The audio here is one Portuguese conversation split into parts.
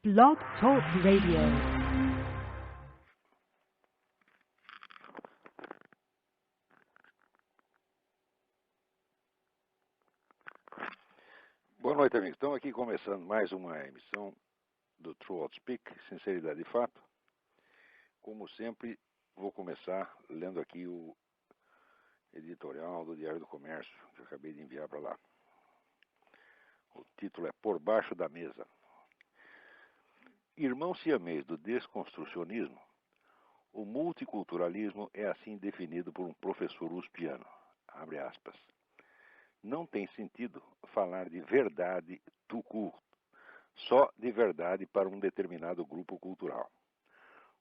Blog Talk Radio. Boa noite, amigos. Estamos aqui começando mais uma emissão do True Outspeak, Sinceridade e Fato. Como sempre, vou começar lendo aqui o editorial do Diário do Comércio, que eu acabei de enviar para lá. O título é Por Baixo da Mesa. Irmão siamês do desconstrucionismo, o multiculturalismo é assim definido por um professor uspiano. Abre aspas. Não tem sentido falar de verdade tout court, só de verdade para um determinado grupo cultural.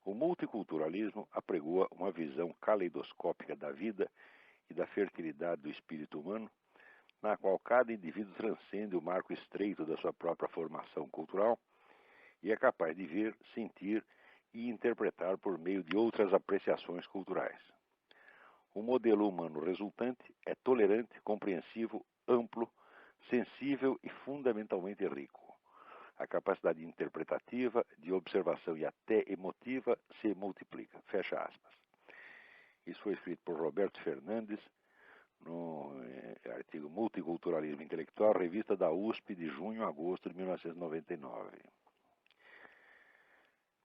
O multiculturalismo apregoa uma visão caleidoscópica da vida e da fertilidade do espírito humano, na qual cada indivíduo transcende o marco estreito da sua própria formação cultural e é capaz de ver, sentir e interpretar por meio de outras apreciações culturais. O modelo humano resultante é tolerante, compreensivo, amplo, sensível e fundamentalmente rico. A capacidade interpretativa, de observação e até emotiva se multiplica. Fecha aspas. Isso foi escrito por Roberto Fernandes no artigo Multiculturalismo Intelectual, revista da USP de junho a agosto de 1999.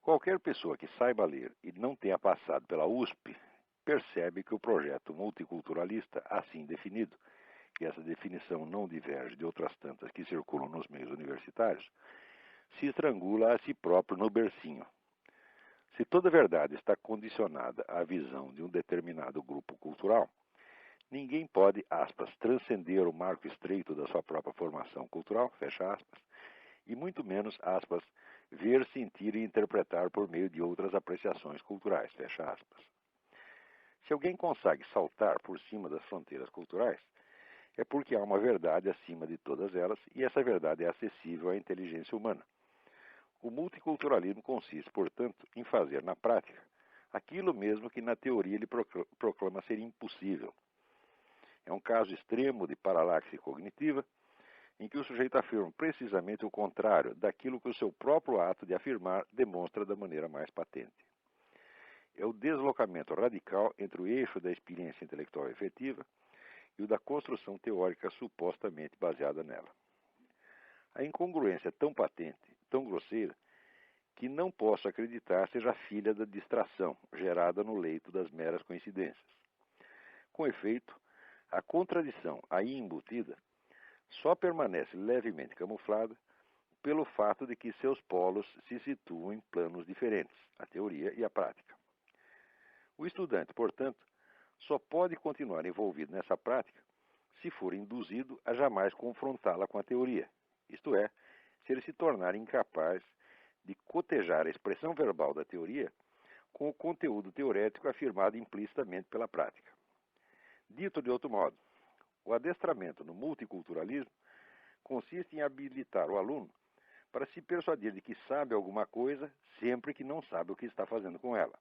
Qualquer pessoa que saiba ler e não tenha passado pela USP percebe que o projeto multiculturalista, assim definido, e essa definição não diverge de outras tantas que circulam nos meios universitários, se estrangula a si próprio no bercinho. Se toda verdade está condicionada à visão de um determinado grupo cultural, ninguém pode, aspas, transcender o marco estreito da sua própria formação cultural, fecha aspas, e muito menos, aspas, ver, sentir e interpretar por meio de outras apreciações culturais, fecha aspas. Se alguém consegue saltar por cima das fronteiras culturais, é porque há uma verdade acima de todas elas e essa verdade é acessível à inteligência humana. O multiculturalismo consiste, portanto, em fazer na prática aquilo mesmo que na teoria ele proclama ser impossível. É um caso extremo de paralaxe cognitiva, em que o sujeito afirma precisamente o contrário daquilo que o seu próprio ato de afirmar demonstra da maneira mais patente. É o deslocamento radical entre o eixo da experiência intelectual efetiva e o da construção teórica supostamente baseada nela. A incongruência é tão patente, tão grosseira, que não posso acreditar seja filha da distração gerada no leito das meras coincidências. Com efeito, a contradição aí embutida só permanece levemente camuflada pelo fato de que seus polos se situam em planos diferentes, a teoria e a prática. O estudante, portanto, só pode continuar envolvido nessa prática se for induzido a jamais confrontá-la com a teoria, isto é, se ele se tornar incapaz de cotejar a expressão verbal da teoria com o conteúdo teorético afirmado implicitamente pela prática. Dito de outro modo, o adestramento no multiculturalismo consiste em habilitar o aluno para se persuadir de que sabe alguma coisa sempre que não sabe o que está fazendo com ela.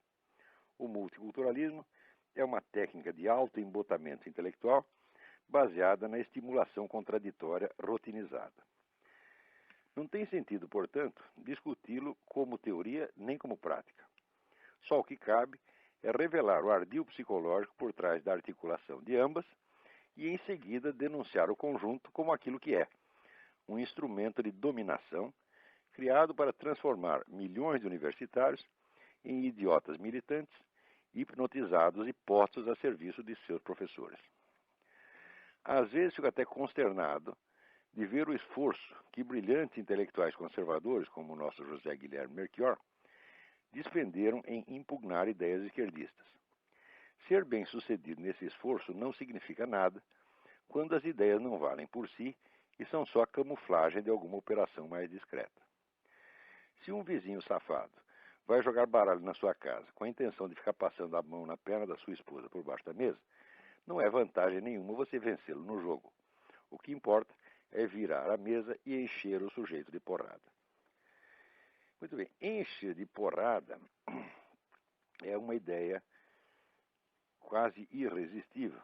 O multiculturalismo é uma técnica de alto embotamento intelectual baseada na estimulação contraditória rotinizada. Não tem sentido, portanto, discuti-lo como teoria nem como prática. Só o que cabe é revelar o ardil psicológico por trás da articulação de ambas e, em seguida, denunciar o conjunto como aquilo que é, um instrumento de dominação criado para transformar milhões de universitários em idiotas militantes, hipnotizados e postos a serviço de seus professores. Às vezes fico até consternado de ver o esforço que brilhantes intelectuais conservadores, como o nosso José Guilherme Melchior, despenderam em impugnar ideias esquerdistas. Ser bem-sucedido nesse esforço não significa nada quando as ideias não valem por si e são só camuflagem de alguma operação mais discreta. Se um vizinho safado vai jogar baralho na sua casa com a intenção de ficar passando a mão na perna da sua esposa por baixo da mesa, não é vantagem nenhuma você vencê-lo no jogo. O que importa é virar a mesa e encher o sujeito de porrada. Muito bem, encher de porrada é uma ideia quase irresistível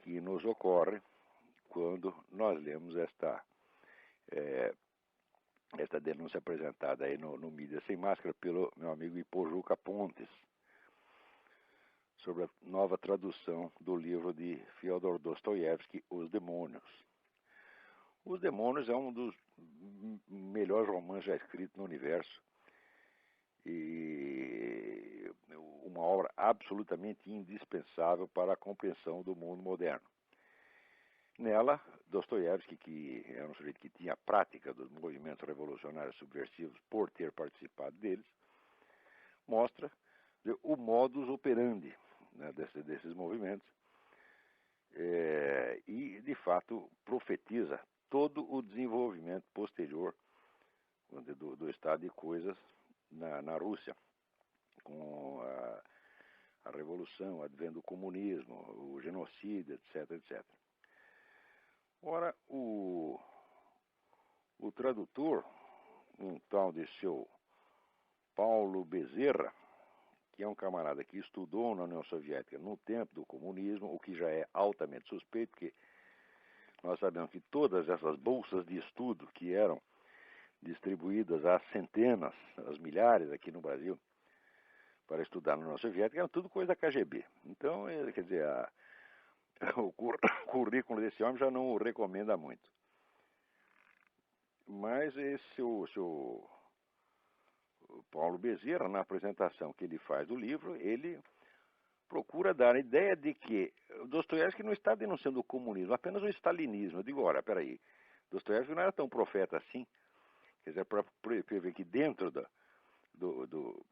que nos ocorre quando nós lemos esta denúncia apresentada aí no Mídia Sem Máscara pelo meu amigo Ipojuca Pontes, sobre a nova tradução do livro de Fyodor Dostoiévski, Os Demônios. Os Demônios é um dos melhores romances já escritos no universo e uma obra absolutamente indispensável para a compreensão do mundo moderno. Nela, Dostoiévski, que era um sujeito que tinha a prática dos movimentos revolucionários subversivos por ter participado deles, mostra o modus operandi, né, desses movimentos e, de fato, profetiza todo o desenvolvimento posterior do estado de coisas na Rússia, com a revolução, o advento do comunismo, o genocídio, etc, etc. Ora, o tradutor, um tal de seu Paulo Bezerra, que é um camarada que estudou na União Soviética no tempo do comunismo, o que já é altamente suspeito, porque nós sabemos que todas essas bolsas de estudo que eram distribuídas às centenas, às milhares aqui no Brasil, para estudar na União Soviética, eram tudo coisa da KGB. Então, quer dizer, o currículo desse homem já não o recomenda muito. Mas esse o Paulo Bezerra, na apresentação que ele faz do livro, ele procura dar a ideia de que Dostoiévski não está denunciando o comunismo, apenas o stalinismo. Eu digo, ora, peraí, Dostoiévski não era tão profeta assim. Quer dizer, para prever que dentro do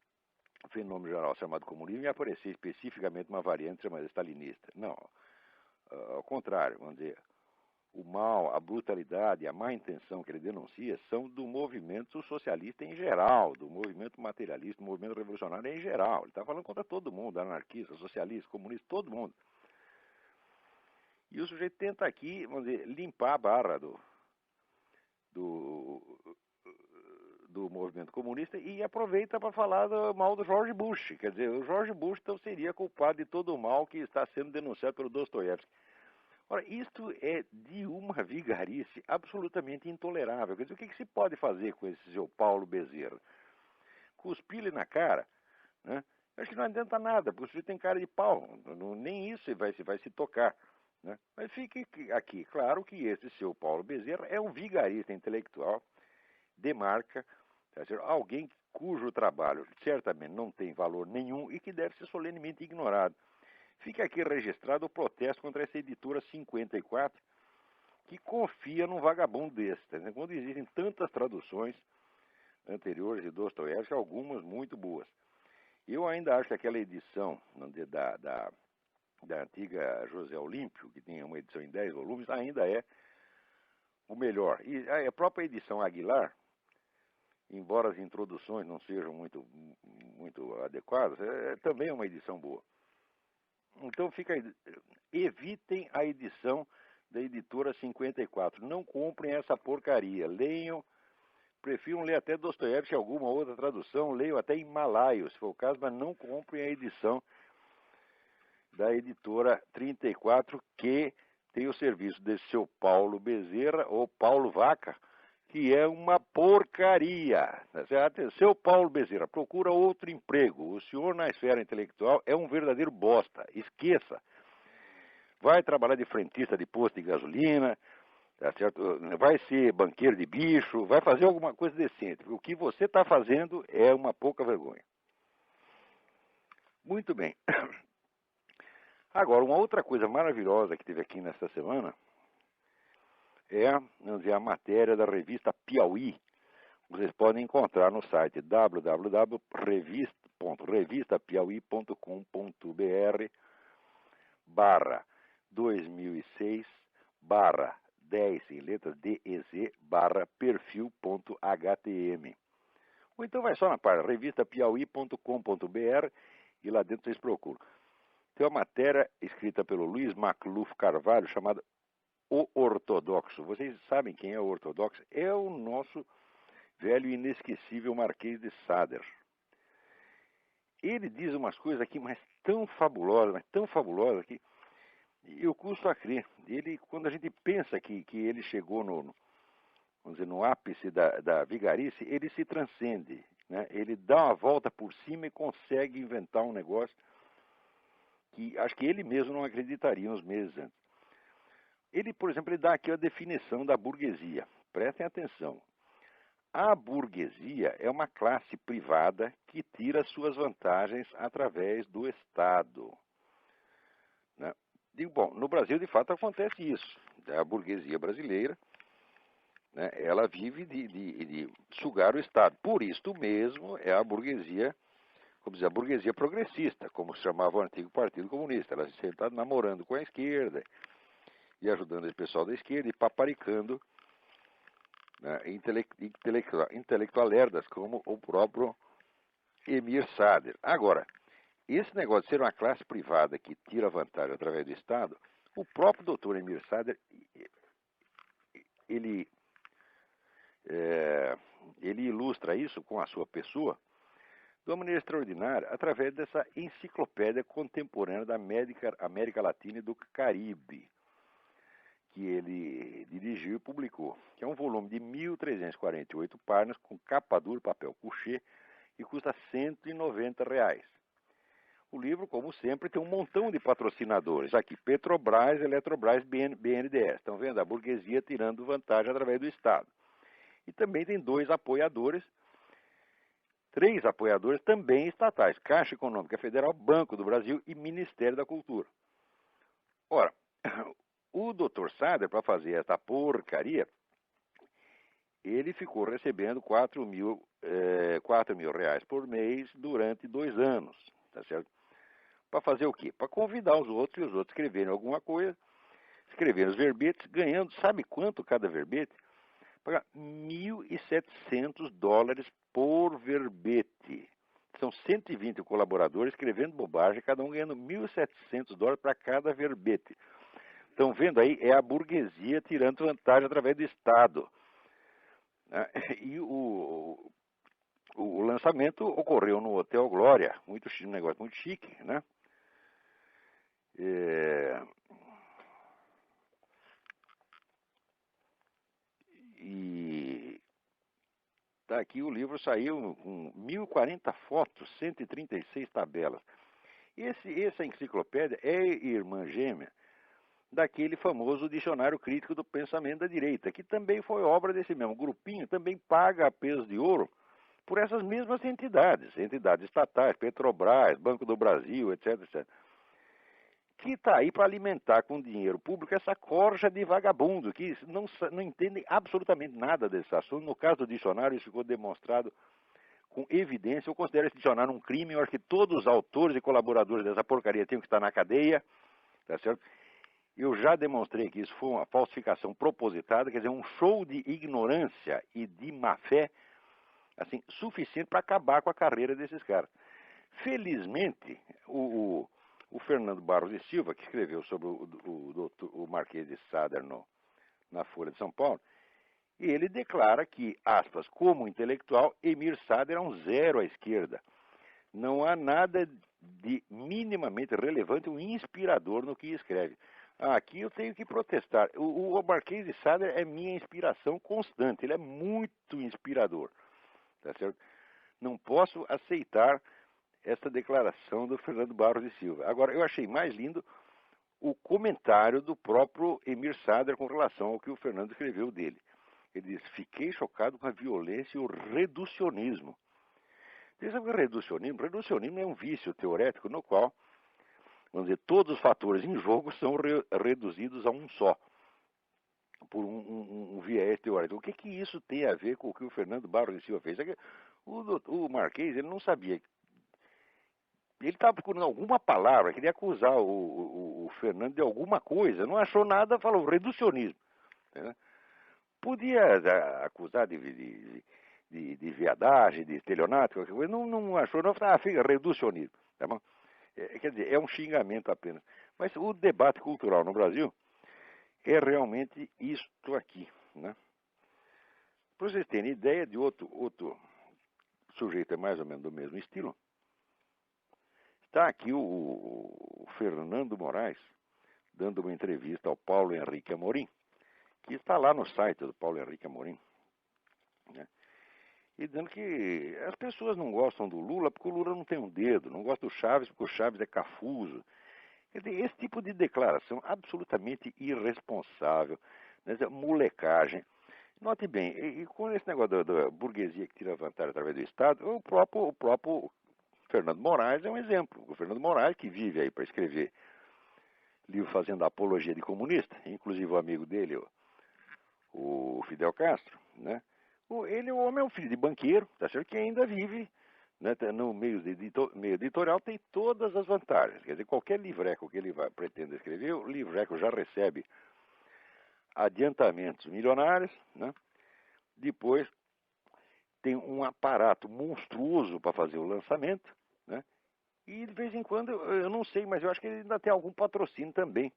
fenômeno geral chamado comunismo ia aparecer especificamente uma variante chamada stalinista. Não, ao contrário, vamos dizer, o mal, a brutalidade, a má intenção que ele denuncia são do movimento socialista em geral, do movimento materialista, do movimento revolucionário em geral. Ele está falando contra todo mundo, anarquista, socialista, comunista, todo mundo. E o sujeito tenta aqui, vamos dizer, limpar a barra do movimento comunista e aproveita para falar do mal do George Bush. Quer dizer, o George Bush então seria culpado de todo o mal que está sendo denunciado pelo Dostoiévski. Ora, isto é de uma vigarice absolutamente intolerável. Quer dizer, o que se pode fazer com esse seu Paulo Bezerra? Cuspir-lhe na cara, né? Acho que não adianta nada, porque o sujeito tem cara de pau, nem isso vai se tocar. Né? Mas fique aqui claro que esse seu Paulo Bezerra é um vigarista intelectual de marca, alguém cujo trabalho certamente não tem valor nenhum e que deve ser solenemente ignorado. Fica aqui registrado o protesto contra essa editora 54, que confia num vagabundo desse. Né? Quando existem tantas traduções anteriores de Dostoiévski, algumas muito boas. Eu ainda acho que aquela edição da antiga José Olímpio, que tinha uma edição em 10 volumes, ainda é o melhor. E a própria edição Aguilar, embora as introduções não sejam muito adequadas, também é uma edição boa. Então evitem a edição da editora 54. Não comprem essa porcaria. Leiam, prefiram ler até Dostoiévski, alguma outra tradução, leiam até em malaio, se for o caso, mas não comprem a edição da editora 34, que tem o serviço desse seu Paulo Bezerra, ou Paulo Vaca, que é uma porcaria. Seu Paulo Bezerra, procura outro emprego. O senhor na esfera intelectual é um verdadeiro bosta. Esqueça. Vai trabalhar de frentista de posto de gasolina, tá certo? Vai ser banqueiro de bicho, vai fazer alguma coisa decente. O que você está fazendo é uma pouca vergonha. Muito bem. Agora, uma outra coisa maravilhosa que teve aqui nesta semana é, vamos dizer, a matéria da revista Piauí. Vocês podem encontrar no site www.revistapiauí.com.br/2006/10 em letras DEZ/perfil.htm. Ou então vai só na página revistapiauí.com.br e lá dentro vocês procuram. Tem uma matéria escrita pelo Luiz Macluf Carvalho chamada O Ortodoxo. Vocês sabem quem é o Ortodoxo? É o nosso velho e inesquecível Marquês de Sade. Ele diz umas coisas aqui, mas tão fabulosas que eu custo a crer. Quando a gente pensa que ele chegou vamos dizer, no ápice da vigarice, ele se transcende, né? Ele dá uma volta por cima e consegue inventar um negócio que acho que ele mesmo não acreditaria uns meses antes. Ele, por exemplo, ele dá aqui a definição da burguesia. Prestem atenção. A burguesia é uma classe privada que tira suas vantagens através do Estado, né? Digo, bom, no Brasil, de fato, acontece isso. A burguesia brasileira, né, ela vive de sugar o Estado. Por isto mesmo, é a burguesia, como dizer, a burguesia progressista, como se chamava o antigo Partido Comunista. Ela se está namorando com a esquerda e ajudando esse pessoal da esquerda e paparicando, né, intelectualerdas como o próprio Emir Sader. Agora, esse negócio de ser uma classe privada que tira vantagem através do Estado, o próprio doutor Emir Sader, ele ilustra isso com a sua pessoa de uma maneira extraordinária através dessa enciclopédia contemporânea da América Latina e do Caribe, que ele dirigiu e publicou, que é um volume de 1.348 páginas, com capa dura, papel couché, e custa R$ 190. O livro, como sempre, tem um montão de patrocinadores. Aqui, Petrobras, Eletrobras, BNDES. Estão vendo? A burguesia tirando vantagem através do Estado. E também tem três apoiadores também estatais. Caixa Econômica Federal, Banco do Brasil e Ministério da Cultura. Ora, o Dr. Sader, para fazer essa porcaria, ele ficou recebendo R$ 4.000 por mês durante 2 anos, tá certo? Para fazer o quê? Para convidar os outros e os outros escreverem alguma coisa, escreverem os verbetes, ganhando, sabe quanto cada verbete? Pagar $1.700 por verbete. São 120 colaboradores escrevendo bobagem, cada um ganhando $1.700 para cada verbete. Estão vendo aí? É a burguesia tirando vantagem através do Estado. E o lançamento ocorreu no Hotel Glória, um negócio muito chique, né? E tá aqui, o livro saiu com 1.040 fotos, 136 tabelas. Essa enciclopédia é irmã gêmea daquele famoso Dicionário Crítico do Pensamento da Direita, que também foi obra desse mesmo grupinho, também paga a peso de ouro por essas mesmas entidades estatais, Petrobras, Banco do Brasil, etc, etc, que está aí para alimentar com dinheiro público essa corja de vagabundo, que não entendem absolutamente nada desse assunto. No caso do dicionário, isso ficou demonstrado com evidência. Eu considero esse dicionário um crime. Eu acho que todos os autores e colaboradores dessa porcaria tinham que estar na cadeia, tá certo? Eu já demonstrei que isso foi uma falsificação propositada, quer dizer, um show de ignorância e de má-fé, assim, suficiente para acabar com a carreira desses caras. Felizmente, o Fernando Barros de Silva, que escreveu sobre o Marquês de Sader na Folha de São Paulo, e ele declara que, aspas, como intelectual, Emir Sader é um zero à esquerda. Não há nada de minimamente relevante ou inspirador no que escreve. Aqui eu tenho que protestar. O Marquês de Sader é minha inspiração constante. Ele é muito inspirador. Tá certo? Não posso aceitar essa declaração do Fernando Barros de Silva. Agora, eu achei mais lindo o comentário do próprio Emir Sader com relação ao que o Fernando escreveu dele. Ele diz: fiquei chocado com a violência e o reducionismo. Você sabe o que é reducionismo? Reducionismo é um vício teorético no qual, vamos dizer, todos os fatores em jogo são reduzidos a um só, por um viés teórico. O que isso tem a ver com o que o Fernando Barros de Silva fez? O Marquês, ele não sabia. Ele estava procurando alguma palavra, queria acusar o Fernando de alguma coisa, não achou nada, falou reducionismo. Né? Podia acusar de viadagem, de estelionato, qualquer coisa, não achou, não, fica reducionismo. Tá bom? Quer dizer, é um xingamento apenas. Mas o debate cultural no Brasil é realmente isto aqui. Né? Para vocês terem ideia de outro sujeito, é mais ou menos do mesmo estilo, está aqui o Fernando Moraes, dando uma entrevista ao Paulo Henrique Amorim, que está lá no site do Paulo Henrique Amorim, né? E dizendo que as pessoas não gostam do Lula porque o Lula não tem um dedo, não gostam do Chaves porque o Chaves é cafuso. Quer dizer, esse tipo de declaração absolutamente irresponsável, né, molecagem. Note bem, e com esse negócio da burguesia que tira vantagem através do Estado, o próprio Fernando Moraes é um exemplo. O Fernando Moraes, que vive aí para escrever livro fazendo apologia de comunista, inclusive o amigo dele, o Fidel Castro, né? O homem é um filho de banqueiro, tá certo? Que ainda vive, né, no meio editorial, tem todas as vantagens. Quer dizer, qualquer livreco que ele pretenda escrever, o livreco já recebe adiantamentos milionários, né? Depois tem um aparato monstruoso para fazer o lançamento, né? E de vez em quando, eu não sei, mas eu acho que ele ainda tem algum patrocínio também.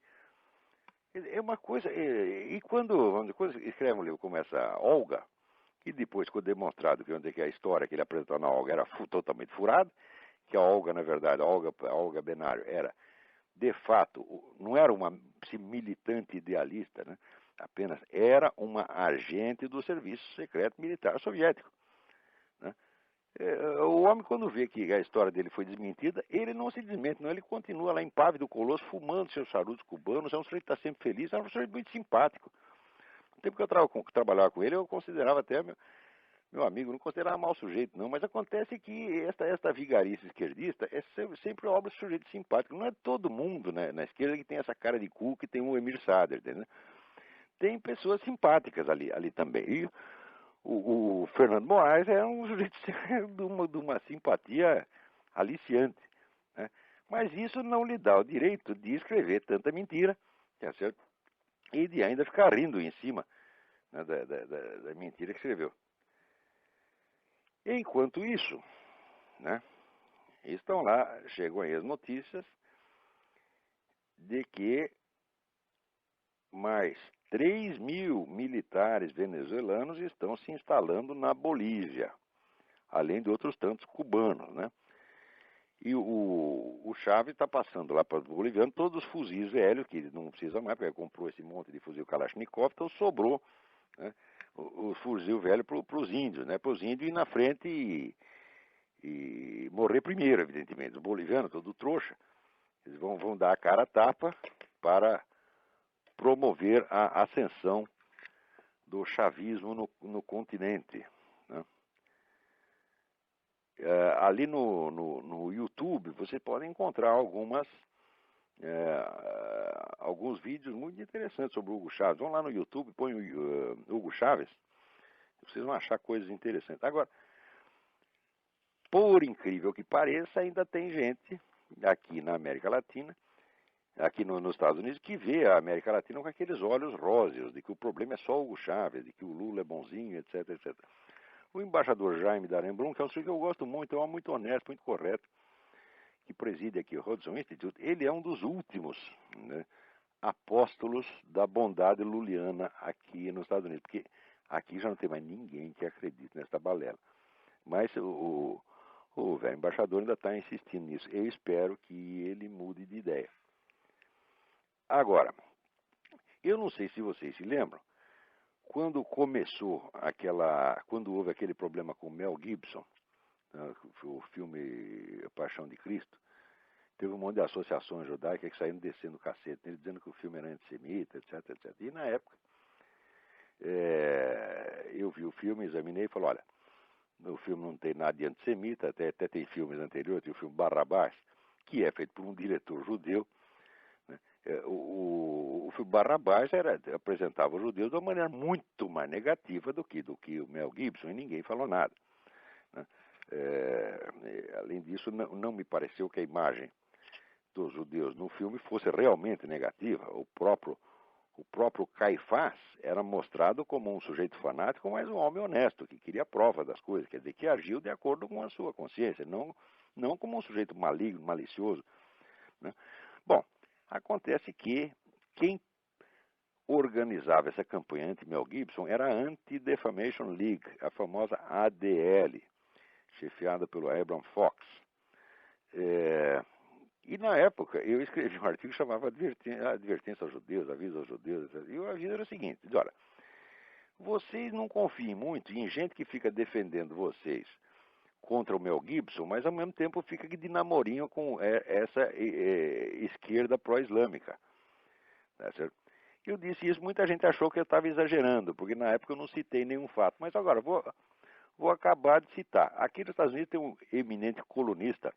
É uma coisa. E quando escreve um livro como essa Olga, que depois ficou demonstrado que a história que ele apresentou na Olga era totalmente furada, que a Olga, na verdade, a Olga Benário era, de fato, não era uma militante idealista, né? Apenas era uma agente do Serviço Secreto Militar Soviético, né? O homem, quando vê que a história dele foi desmentida, ele não se desmente, não. Ele continua lá impávido, colosso, fumando seus charutos cubanos. É um sujeito que está sempre feliz, é um sujeito muito simpático. No tempo que eu trabalhava com ele, eu considerava até meu amigo, não considerava mau sujeito, não. Mas acontece que esta vigarice esquerdista é sempre obra de sujeito simpático. Não é todo mundo, né, na esquerda que tem essa cara de cu que tem o Emir Sader, entendeu? Tem pessoas simpáticas ali também. E o Fernando Moraes é um sujeito de uma simpatia aliciante, né? Mas isso não lhe dá o direito de escrever tanta mentira, tá certo? E de ainda ficar rindo em cima, né, da mentira que escreveu. Enquanto isso, né, estão lá, chegam aí as notícias de que mais 3 mil militares venezuelanos estão se instalando na Bolívia, além de outros tantos cubanos, né? E o Chaves está passando lá para o boliviano todos os fuzis velhos, que ele não precisa mais, porque ele comprou esse monte de fuzil Kalashnikov, então sobrou, né, o fuzil velho para os índios, né? Para os índios ir na frente e morrer primeiro, evidentemente. Os bolivianos, todo trouxa, eles vão dar a cara a tapa para promover a ascensão do chavismo no continente, né? Ali no YouTube você pode encontrar alguns vídeos muito interessantes sobre o Hugo Chávez. Vão lá no YouTube, põe o Hugo Chávez, vocês vão achar coisas interessantes. Agora, por incrível que pareça, ainda tem gente aqui na América Latina, aqui nos Estados Unidos, que vê a América Latina com aqueles olhos róseos, de que o problema é só o Hugo Chávez, de que o Lula é bonzinho, etc, etc. O embaixador Jaime Daremblum, que é um sujeito que eu gosto muito, é um homem muito honesto, muito correto, que preside aqui o Hudson Institute, ele é um dos últimos, né, apóstolos da bondade luliana aqui nos Estados Unidos, porque aqui já não tem mais ninguém que acredite nessa balela. Mas o velho embaixador ainda está insistindo nisso. Eu espero que ele mude de ideia. Agora, eu não sei se vocês se lembram, quando houve aquele problema com Mel Gibson, o filme Paixão de Cristo, teve um monte de associações judaicas que saíram descendo o cacete nele, dizendo que o filme era antissemita, etc, etc. E na época, eu vi o filme, examinei e falei, olha, o filme não tem nada de antissemita, até tem filmes anteriores, tem o filme Barrabás, que é feito por um diretor judeu, né? O filme Barrabás apresentava os judeus de uma maneira muito mais negativa do que o Mel Gibson, e ninguém falou nada, né? Além disso, não me pareceu que a imagem dos judeus no filme fosse realmente negativa. O próprio Caifás era mostrado como um sujeito fanático, mas um homem honesto, que queria prova das coisas, quer dizer, que agiu de acordo com a sua consciência, não como um sujeito maligno, malicioso, né? Bom, acontece que quem organizava essa campanha anti-Mel Gibson era a Anti-Defamation League, a famosa ADL, chefiada pelo Abraham Fox. E na época eu escrevi um artigo que chamava Advertência aos Judeus, Aviso aos Judeus, e o aviso era o seguinte, olha, vocês não confiem muito em gente que fica defendendo vocês contra o Mel Gibson, mas ao mesmo tempo fica de namorinho com essa esquerda pró-islâmica. Tá certo? Eu disse isso, muita gente achou que eu estava exagerando, porque na época eu não citei nenhum fato. Mas agora, vou acabar de citar. Aqui nos Estados Unidos tem um eminente colunista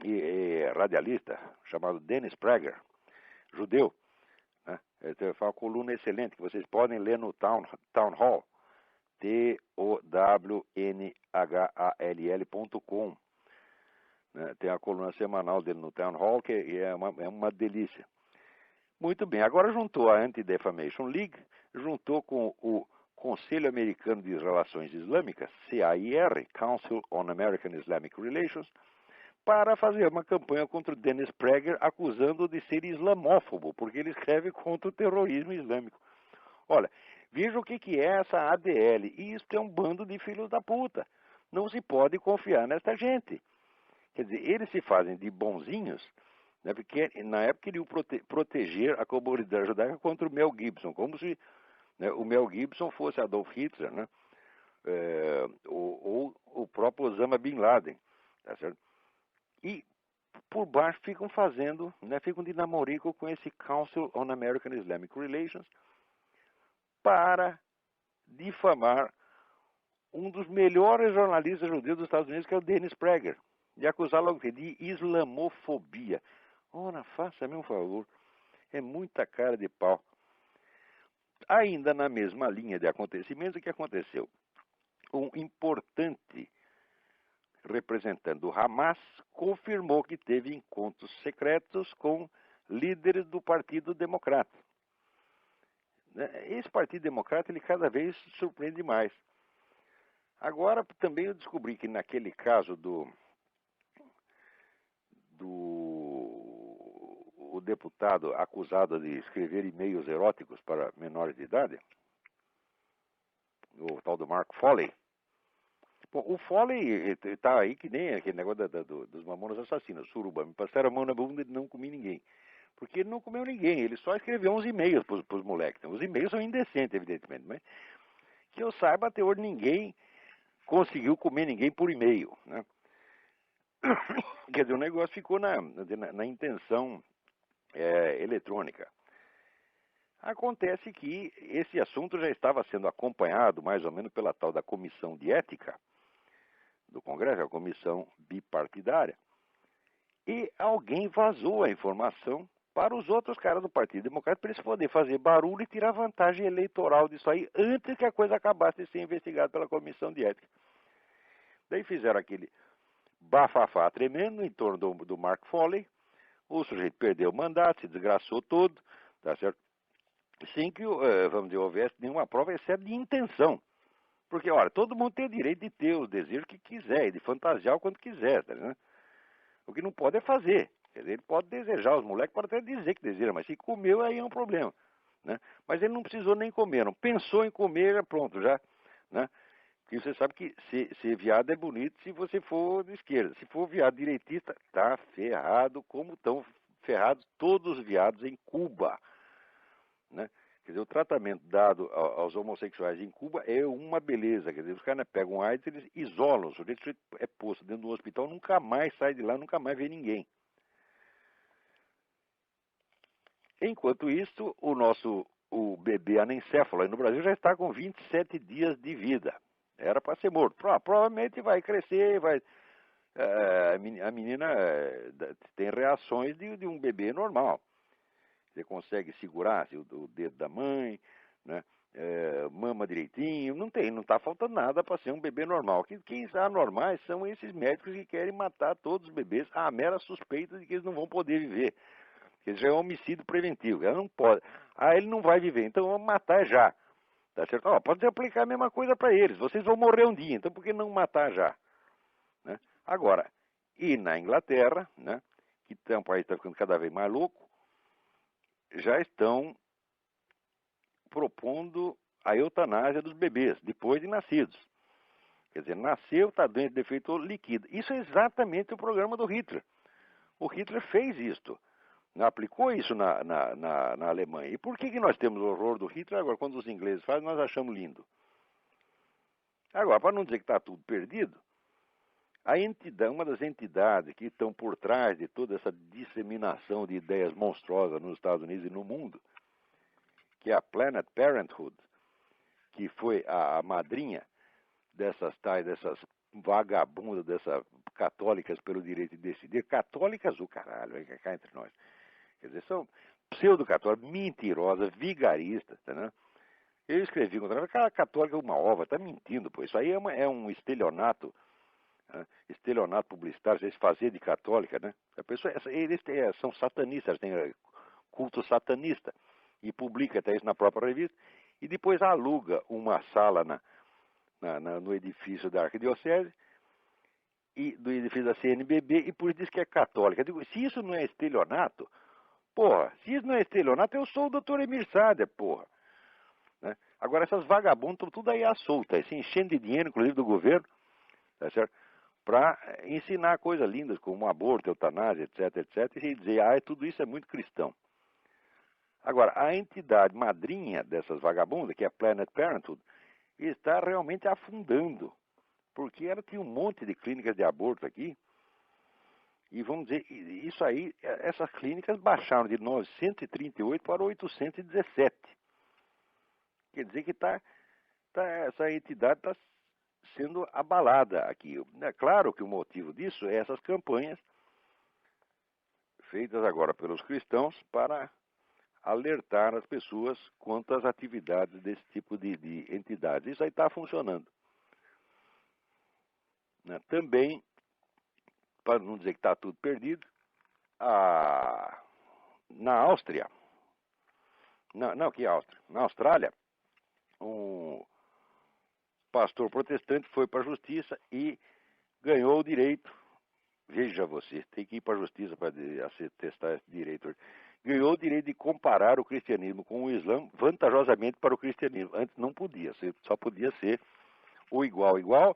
e radialista chamado Dennis Prager, judeu. Né? Ele tem uma coluna excelente que vocês podem ler no Town Hall, TOWNHALL.com. Né? Tem a coluna semanal dele no Town Hall, que é uma delícia. Muito bem, agora juntou a Anti-Defamation League, juntou com o Conselho Americano de Relações Islâmicas, CAIR, Council on American Islamic Relations, para fazer uma campanha contra o Dennis Prager, acusando-o de ser islamófobo, porque ele escreve contra o terrorismo islâmico. Olha, veja o que é essa ADL, e isso é um bando de filhos da puta. Não se pode confiar nesta gente. Quer dizer, eles se fazem de bonzinhos, né, porque na época queriam proteger a comunidade judaica contra o Mel Gibson, como se, né, o Mel Gibson fosse Adolf Hitler, né, ou o próprio Osama Bin Laden, tá certo? E por baixo ficam fazendo, né, ficam de namorico com esse Council on American Islamic Relations para difamar um dos melhores jornalistas judeus dos Estados Unidos, que é o Dennis Prager, de acusá-lo de islamofobia. Ora, faça-me um favor, é muita cara de pau. Ainda na mesma linha de acontecimentos, o que aconteceu? Um importante representante do Hamas confirmou que teve encontros secretos com líderes do Partido Democrata. Esse Partido Democrata, ele cada vez surpreende mais. Agora, também eu descobri que naquele caso o deputado acusado de escrever e-mails eróticos para menores de idade, o tal do Mark Foley. Bom, o Foley está aí que nem aquele negócio dos mamonas assassinos, suruba. Me passaram a mão na bunda e não comi ninguém. Porque ele não comeu ninguém, ele só escreveu uns e-mails para os moleques. Os e-mails são indecentes, evidentemente, mas que eu saiba, até hoje ninguém conseguiu comer ninguém por e-mail, né? Quer dizer, o negócio ficou na intenção eletrônica. Acontece que esse assunto já estava sendo acompanhado mais ou menos pela tal da Comissão de Ética do Congresso, a comissão bipartidária, e alguém vazou a informação para os outros caras do Partido Democrata para eles poderem fazer barulho e tirar vantagem eleitoral disso aí antes que a coisa acabasse de ser investigada pela Comissão de Ética. Daí fizeram aquele bafafá tremendo em torno do Mark Foley, o sujeito perdeu o mandato, se desgraçou todo, tá certo? Sem que, vamos dizer, houvesse nenhuma prova, exceto de intenção. Porque, olha, todo mundo tem o direito de ter o desejo que quiser, e de fantasiar o quanto quiser, tá, né? O que não pode é fazer. Quer dizer, ele pode desejar, os moleques podem até dizer que deseja, mas se comeu, aí é um problema, né? Mas ele não precisou nem comer, não pensou em comer, pronto, já, né? Porque você sabe que ser viado é bonito se você for de esquerda. Se for viado direitista, tá ferrado, como estão ferrados todos os viados em Cuba, né? Quer dizer, o tratamento dado aos homossexuais em Cuba é uma beleza. Quer dizer, os caras pegam AIDS, eles isolam. O sujeito é posto dentro do hospital, nunca mais sai de lá, nunca mais vê ninguém. Enquanto isso, o bebê anencefalo aí no Brasil já está com 27 dias de vida. Era para ser morto. Provavelmente vai crescer, a menina tem reações de um bebê normal. Você consegue segurar o dedo da mãe, né? Mama direitinho, não está faltando nada para ser um bebê normal. Quem está anormais são esses médicos que querem matar todos os bebês à mera suspeita de que eles não vão poder viver. Que já é um homicídio preventivo, ela não pode. Ele não vai viver, então vamos matar já. Tá certo? Pode aplicar a mesma coisa para eles, vocês vão morrer um dia, então por que não matar já? Né? Agora, e na Inglaterra, né, que é um país que está ficando cada vez mais louco, já estão propondo a eutanásia dos bebês, depois de nascidos. Quer dizer, nasceu, está doente, defeito, liquida. Isso é exatamente o programa do Hitler. O Hitler fez isto. aplicou isso na Alemanha. E por que nós temos o horror do Hitler agora? Quando os ingleses fazem, nós achamos lindo. Agora, para não dizer que está tudo perdido, a entidade, uma das entidades que estão por trás de toda essa disseminação de ideias monstruosas nos Estados Unidos e no mundo, que é a Planned Parenthood, que foi a madrinha dessas vagabundas, dessas católicas pelo direito de decidir. Católicas, o caralho, é cá entre nós. Quer dizer, são pseudo-católicas, mentirosas, vigaristas, entendeu? Eu escrevi contra ela, cara, católica é uma ova, está mentindo, pô. Isso aí é um estelionato, né? Estelionato publicitário, eles fazer de católica, né? A pessoa, eles são satanistas, têm culto satanista, e publica até isso na própria revista, e depois aluga uma sala no edifício da Arquidiocese, e do edifício da CNBB, e por isso diz que é católica. Eu digo, se isso não é estelionato, porra, se isso não é estelionato, eu sou o doutor Emir Sader, porra. Né? Agora, essas vagabundas estão tudo aí à solta, se enchendo de dinheiro, inclusive do governo, tá certo? Para ensinar coisas lindas como aborto, eutanásia, etc, etc, e dizer, tudo isso é muito cristão. Agora, a entidade madrinha dessas vagabundas, que é a Planned Parenthood, está realmente afundando, porque ela tinha um monte de clínicas de aborto aqui, e vamos dizer, isso aí, essas clínicas baixaram de 938 para 817. Quer dizer que essa entidade está sendo abalada aqui. É claro que o motivo disso é essas campanhas feitas agora pelos cristãos para alertar as pessoas quanto às atividades desse tipo de entidades. Isso aí está funcionando. Né? Também, para não dizer que está tudo perdido, na Áustria, que Áustria? Na Austrália, um pastor protestante foi para a justiça e ganhou o direito. Veja você, tem que ir para a justiça para testar esse direito. Ganhou o direito de comparar o cristianismo com o Islã vantajosamente para o cristianismo. Antes não podia, só podia ser ou igual,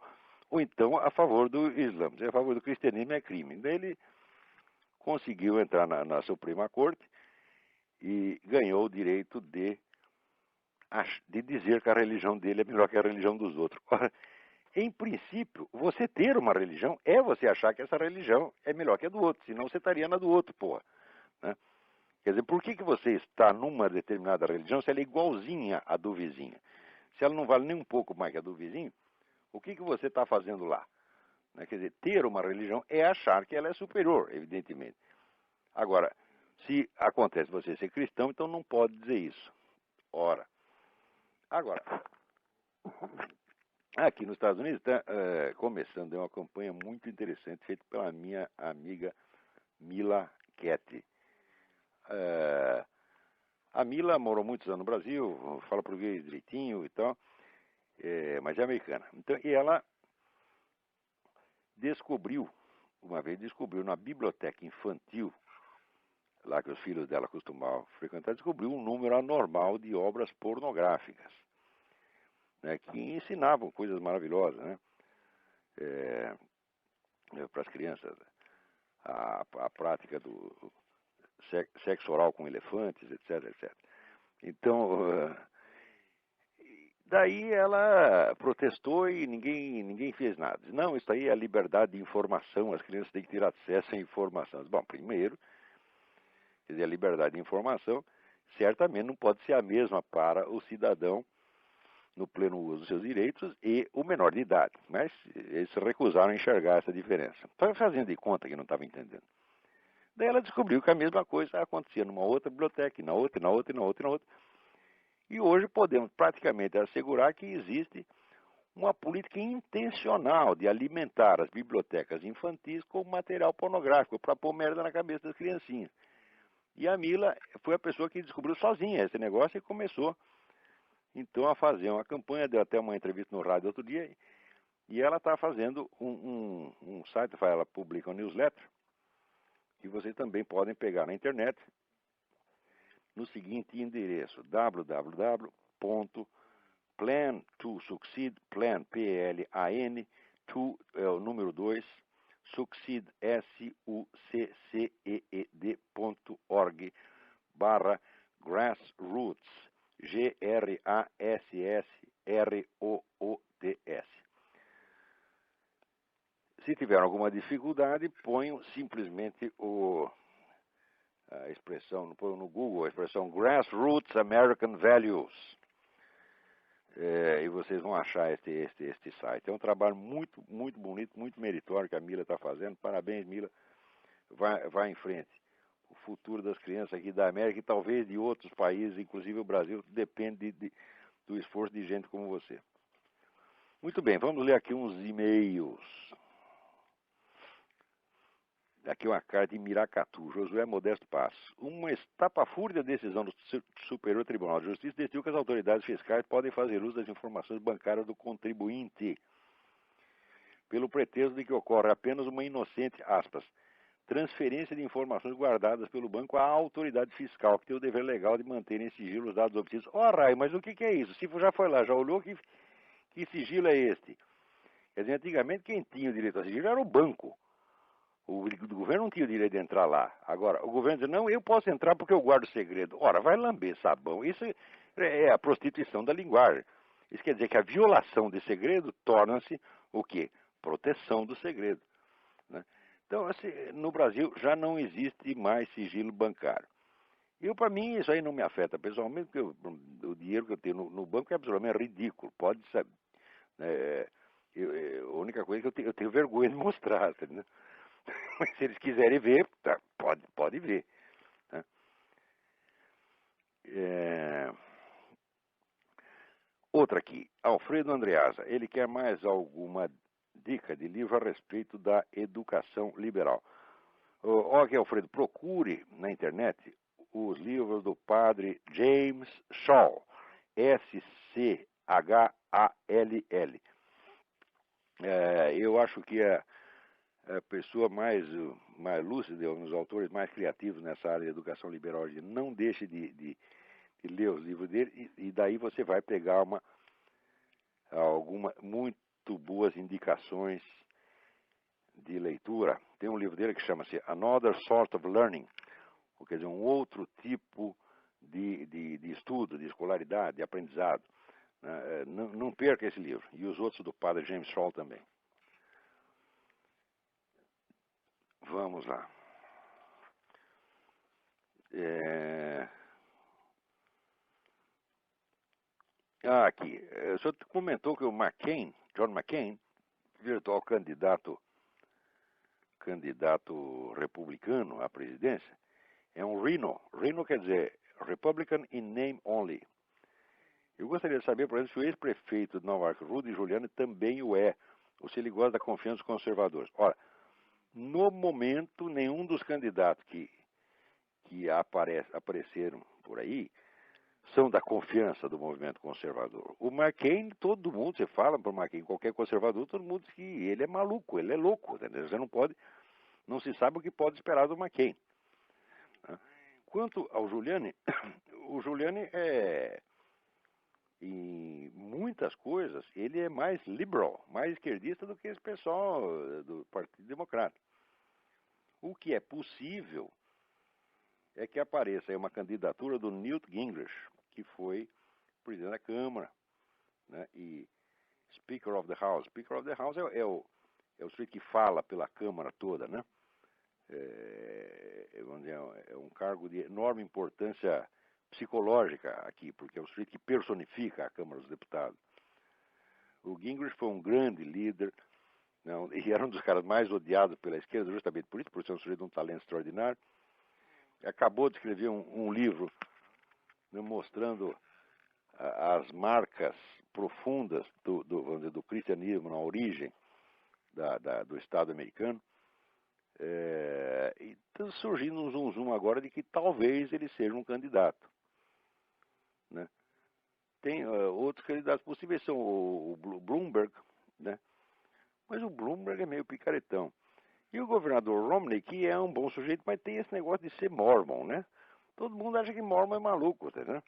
ou então a favor do Islã. Se é a favor do cristianismo é crime. Daí ele conseguiu entrar na Suprema Corte e ganhou o direito de dizer que a religião dele é melhor que a religião dos outros. Ora, em princípio, você ter uma religião é você achar que essa religião é melhor que a do outro, senão você estaria na do outro, porra. Né? Quer dizer, por que você está numa determinada religião se ela é igualzinha à do vizinho? Se ela não vale nem um pouco mais que a do vizinho, o que você está fazendo lá? Né? Quer dizer, ter uma religião é achar que ela é superior, evidentemente. Agora, se acontece você ser cristão, então não pode dizer isso. Ora, agora, aqui nos Estados Unidos está começando uma campanha muito interessante feita pela minha amiga Mila Ketty. A Mila morou muitos anos no Brasil, fala português direitinho e tal, mas é americana. Então, e ela descobriu na biblioteca infantil, lá que os filhos dela costumavam frequentar, descobriu um número anormal de obras pornográficas, né, que ensinavam coisas maravilhosas, né, para as crianças, a prática do sexo oral com elefantes, etc, etc. Então, daí ela protestou e ninguém fez nada. Não, isso aí é a liberdade de informação, as crianças têm que ter acesso à informação. Bom, primeiro, quer dizer, a liberdade de informação certamente não pode ser a mesma para o cidadão no pleno uso dos seus direitos e o menor de idade. Mas eles se recusaram a enxergar essa diferença. Estava fazendo de conta que não estava entendendo. Daí ela descobriu que a mesma coisa acontecia numa outra biblioteca, e na outra, e na outra, e na outra, e na outra. E hoje podemos praticamente assegurar que existe uma política intencional de alimentar as bibliotecas infantis com material pornográfico para pôr merda na cabeça das criancinhas. E a Mila foi a pessoa que descobriu sozinha esse negócio e começou então a fazer uma campanha, deu até uma entrevista no rádio outro dia, e ela está fazendo um site, ela publica um newsletter, que vocês também podem pegar na internet, no seguinte endereço, www.plan2succeed, plan, P-L-A-N, to, é o número 2, Succeed, succeed.org/grassroots, GRASSROOTS. Se tiver alguma dificuldade, ponham simplesmente a expressão, põe no Google a expressão Grassroots American Values. E vocês vão achar este site. É um trabalho muito, muito bonito, muito meritório que a Mila está fazendo. Parabéns, Mila. Vai em frente. O futuro das crianças aqui da América e talvez de outros países, inclusive o Brasil, depende do esforço de gente como você. Muito bem, vamos ler aqui uns e-mails. Aqui uma carta de Miracatu, Josué Modesto Passos. Uma estapafúrdia decisão do Superior Tribunal de Justiça decidiu que as autoridades fiscais podem fazer uso das informações bancárias do contribuinte, pelo pretexto de que ocorre apenas uma inocente, aspas, transferência de informações guardadas pelo banco à autoridade fiscal, que tem o dever legal de manter em sigilo os dados obtidos. Raio, mas o que é isso? Se já foi lá, já olhou, que sigilo é este? Quer dizer, antigamente quem tinha o direito a sigilo era o banco. O governo não tinha o direito de entrar lá. Agora, o governo diz, não, eu posso entrar porque eu guardo segredo. Ora, vai lamber sabão. Isso é a prostituição da linguagem. Isso quer dizer que a violação de segredo torna-se o quê? Proteção do segredo. Né? Então, assim, no Brasil já não existe mais sigilo bancário. Para mim, isso aí não me afeta pessoalmente, porque o dinheiro que eu tenho no banco é absolutamente ridículo. Pode ser. A única coisa é que eu tenho vergonha de mostrar, entendeu? Mas se eles quiserem ver, tá, pode ver. Tá? Outra aqui, Alfredo Andreasa. Ele quer mais alguma dica de livro a respeito da educação liberal. Ok, Alfredo, procure na internet os livros do padre James Schall, Schall. Eu acho que a pessoa mais lúcida, um dos autores mais criativos nessa área de educação liberal, não deixe de ler os livros dele, e daí você vai pegar algumas muito boas indicações de leitura. Tem um livro dele que chama-se Another Sort of Learning, quer dizer, um outro tipo de estudo, de escolaridade, de aprendizado. Não perca esse livro, e os outros do padre James Schall também. Vamos lá. Aqui. O senhor comentou que o John McCain, virtual candidato republicano à presidência, é um Rhino. Rhino quer dizer Republican in name only. Eu gostaria de saber, por exemplo, se o ex-prefeito de Nova York, Rudy Giuliani, também o é, ou se ele gosta da confiança dos conservadores. Ora, no momento, nenhum dos candidatos que apareceram por aí são da confiança do movimento conservador. O McCain, todo mundo, você fala para o McCain, qualquer conservador, todo mundo diz que ele é maluco, ele é louco, entendeu? Você não se sabe o que pode esperar do McCain. Quanto ao Giuliani, o Giuliani em muitas coisas, ele é mais liberal, mais esquerdista do que esse pessoal do Partido Democrata. O que é possível é que apareça aí uma candidatura do Newt Gingrich, que foi presidente da Câmara, né, e Speaker of the House. Speaker of the House é o sujeito que fala pela Câmara toda, né? Vamos dizer, é um cargo de enorme importância psicológica aqui, porque é o sujeito que personifica a Câmara dos Deputados. O Gingrich foi um grande líder, não, e era um dos caras mais odiados pela esquerda, justamente por ser um sujeito de um talento extraordinário. Acabou de escrever um livro, né, mostrando as marcas profundas vamos dizer, do cristianismo na origem do Estado americano. E está surgindo um zoom agora de que talvez ele seja um candidato. Né? Tem outros candidatos possíveis, são o Bloomberg, né? Mas o Bloomberg é meio picaretão. E o governador Romney, que é um bom sujeito, mas tem esse negócio de ser mormon, né? Todo mundo acha que mormon é maluco, né?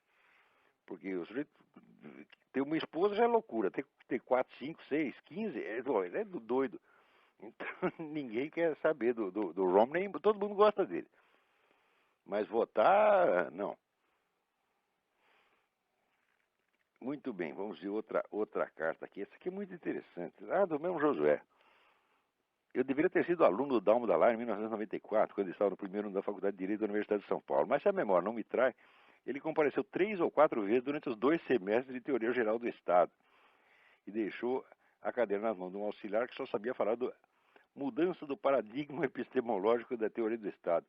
Porque o sujeito ter uma esposa já é loucura, ter 4, 5, 6, 15, ele é doido. Então, ninguém quer saber do Romney, todo mundo gosta dele. Mas votar, não. Muito bem, vamos ver outra carta aqui. Essa aqui é muito interessante. Ah, do mesmo Josué. Eu deveria ter sido aluno do Dalmo da Lar em 1994, quando estava no primeiro ano da Faculdade de Direito da Universidade de São Paulo. Mas se a memória não me trai, ele compareceu 3 ou 4 vezes durante os 2 semestres de Teoria Geral do Estado e deixou a cadeira nas mãos de um auxiliar que só sabia falar da mudança do paradigma epistemológico da teoria do Estado.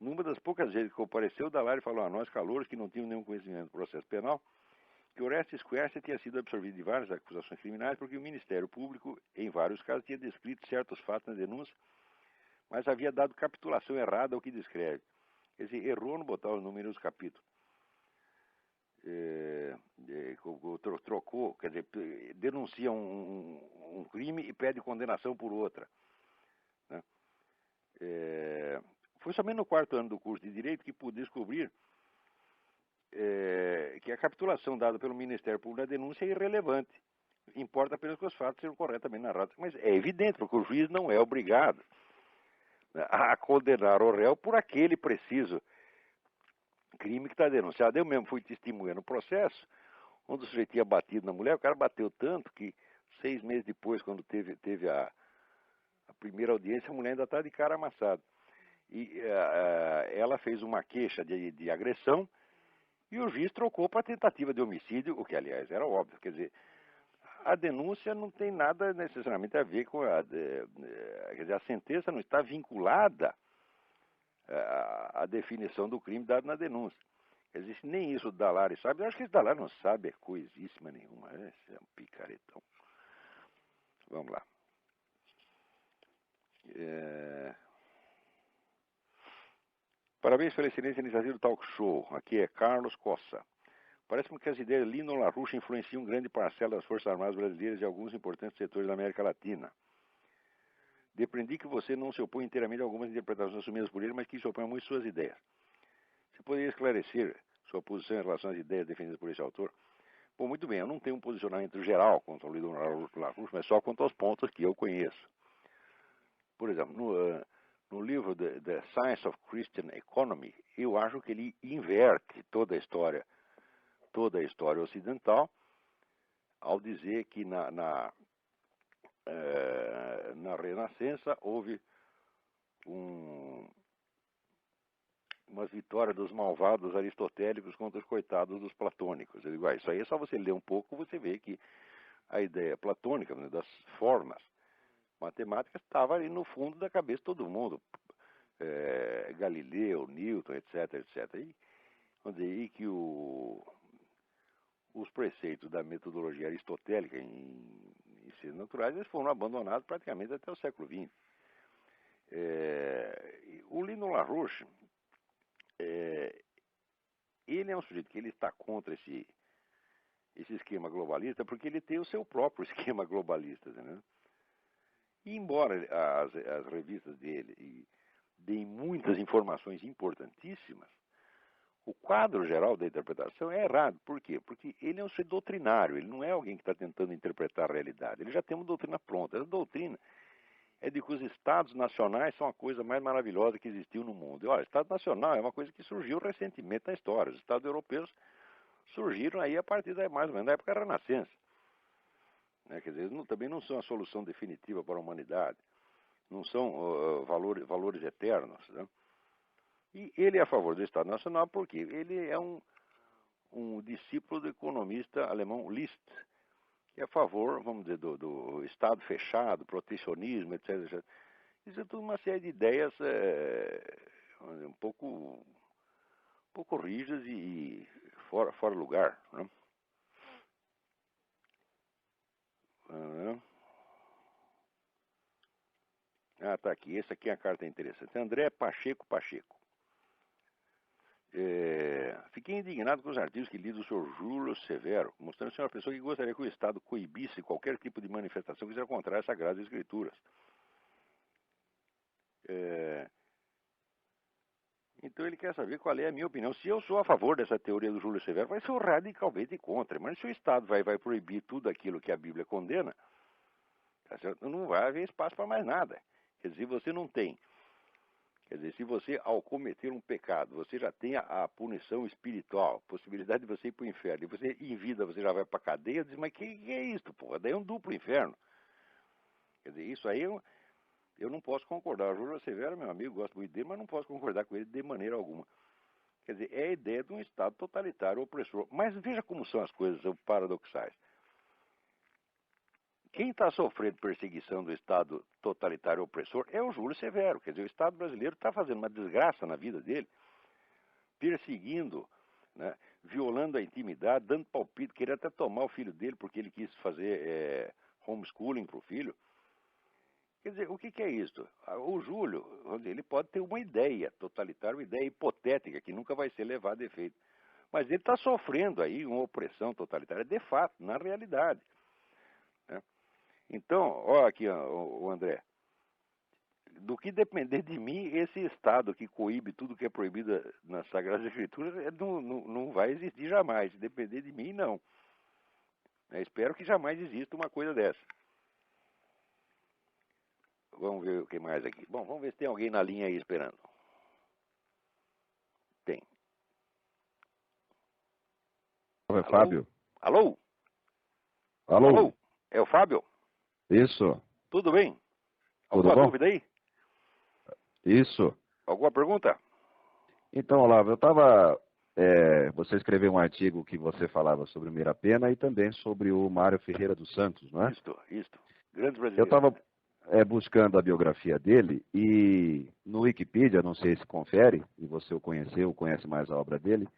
Numa das poucas vezes que compareceu, o Dallari falou a nós, calouros, que não tinham nenhum conhecimento do processo penal, que Orestes Quercia tinha sido absorvido de várias acusações criminais porque o Ministério Público, em vários casos, tinha descrito certos fatos na denúncia, mas havia dado capitulação errada ao que descreve. Quer dizer, errou no botar os números dos capítulos. Trocou, quer dizer, denuncia um crime e pede condenação por outra. Né? Foi somente no 4º ano do curso de Direito que pude descobrir que a capitulação dada pelo Ministério Público na denúncia é irrelevante. Importa apenas que os fatos sejam corretamente narrados. Mas é evidente, porque o juiz não é obrigado, né, a condenar o réu por aquele preciso crime que está denunciado. Eu mesmo fui testemunha no processo, onde o sujeito tinha batido na mulher, o cara bateu tanto que 6 meses depois, quando teve a primeira audiência, a mulher ainda está de cara amassada. E ela fez uma queixa de agressão e o juiz trocou para tentativa de homicídio, o que, aliás, era óbvio. Quer dizer, a denúncia não tem nada necessariamente a ver com quer dizer, a sentença não está vinculada à definição do crime dado na denúncia. Quer dizer, nem isso o Dallari sabe. Eu acho que esse Dallari não sabe coisíssima nenhuma. Esse é um picaretão. Vamos lá. Parabéns pela excelente iniciativa do Talk Show. Aqui é Carlos Cossa. Parece-me que as ideias de Lino LaRouche influenciam grande parcela das Forças Armadas brasileiras e alguns importantes setores da América Latina. Depreendi que você não se opõe inteiramente a algumas interpretações assumidas por ele, mas que se opõe a muitas suas ideias. Você poderia esclarecer sua posição em relação às ideias defendidas por esse autor? Bom, muito bem, eu não tenho um posicionamento geral contra o Lino LaRouche, mas só quanto aos pontos que eu conheço. Por exemplo, no livro The Science of Christian Economy, eu acho que ele inverte toda a história ocidental, ao dizer que na Renascença houve uma vitória dos malvados aristotélicos contra os coitados dos platônicos. Eu digo, isso aí é só você ler um pouco, você vê que a ideia platônica, né, das formas matemáticas, estava ali no fundo da cabeça de todo mundo. Galileu, Newton, etc, etc. E que os preceitos da metodologia aristotélica em ciências naturais eles foram abandonados praticamente até o século XX. O Lino LaRouche, ele é um sujeito que ele está contra esse esquema globalista porque ele tem o seu próprio esquema globalista, né? E embora as revistas dele deem muitas informações importantíssimas, o quadro geral da interpretação é errado. Por quê? Porque ele é um sujeito doutrinário, ele não é alguém que está tentando interpretar a realidade. Ele já tem uma doutrina pronta. Essa doutrina é de que os estados nacionais são a coisa mais maravilhosa que existiu no mundo. E, olha, Estado nacional é uma coisa que surgiu recentemente na história. Os estados europeus surgiram aí a partir mais ou menos da época da Renascença. Quer dizer, eles também não são a solução definitiva para a humanidade. Não são valores eternos, né? E ele é a favor do Estado Nacional porque ele é um discípulo do economista alemão Liszt, que é a favor, vamos dizer, do Estado fechado, protecionismo, etc, etc. Isso é tudo uma série de ideias um pouco rígidas e fora lugar, né? Tá aqui. Essa aqui é a carta interessante. André Pacheco. Fiquei indignado com os artigos que li do Sr. Júlio Severo, mostrando ser uma pessoa que gostaria que o Estado coibisse qualquer tipo de manifestação que seja contrária às Sagradas Escrituras. Então ele quer saber qual é a minha opinião. Se eu sou a favor dessa teoria do Júlio Severo, vai ser radicalmente contra. Mas se o Estado vai proibir tudo aquilo que a Bíblia condena, Tá certo? Não vai haver espaço para mais nada. Quer dizer, você não tem. Quer dizer, se você, ao cometer um pecado, você já tem a punição espiritual, a possibilidade de você ir para o inferno, e você, em vida, você já vai para a cadeia, diz, mas que é isso, porra? Daí é um duplo inferno. Quer dizer, isso aí eu não posso concordar. O Júlio Severo, meu amigo, gosto muito dele, mas não posso concordar com ele de maneira alguma. Quer dizer, é a ideia de um Estado totalitário opressor. Mas veja como são as coisas paradoxais. Quem está sofrendo perseguição do Estado totalitário opressor é o Júlio Severo. Quer dizer, o Estado brasileiro está fazendo uma desgraça na vida dele, perseguindo, né, violando a intimidade, dando palpite, queria até tomar o filho dele porque ele quis fazer homeschooling para o filho. Quer dizer, o que é isso? O Júlio, ele pode ter uma ideia totalitária, uma ideia hipotética, que nunca vai ser levada a efeito. Mas ele está sofrendo aí uma opressão totalitária, de fato, na realidade. Né? Então, olha aqui, o André, do que depender de mim, esse Estado que coíbe tudo que é proibido nas Sagradas Escrituras não vai existir jamais. Se depender de mim, não. Eu espero que jamais exista uma coisa dessa. Vamos ver o que mais aqui. Bom, vamos ver se tem alguém na linha aí esperando. Tem. É Fábio. Alô? Alô? Alô? É o Fábio? Isso. Tudo bem? Tudo Alguma bom? dúvida aí? Isso. Alguma pergunta? Então, Olavo, eu estava... você escreveu um artigo que você falava sobre o Mirapena e também sobre o Mário Ferreira dos Santos, não é? Isto. Grande Eu brasileiro. estava buscando a biografia dele e no Wikipedia, não sei se confere, e você o conheceu, conhece mais a obra dele,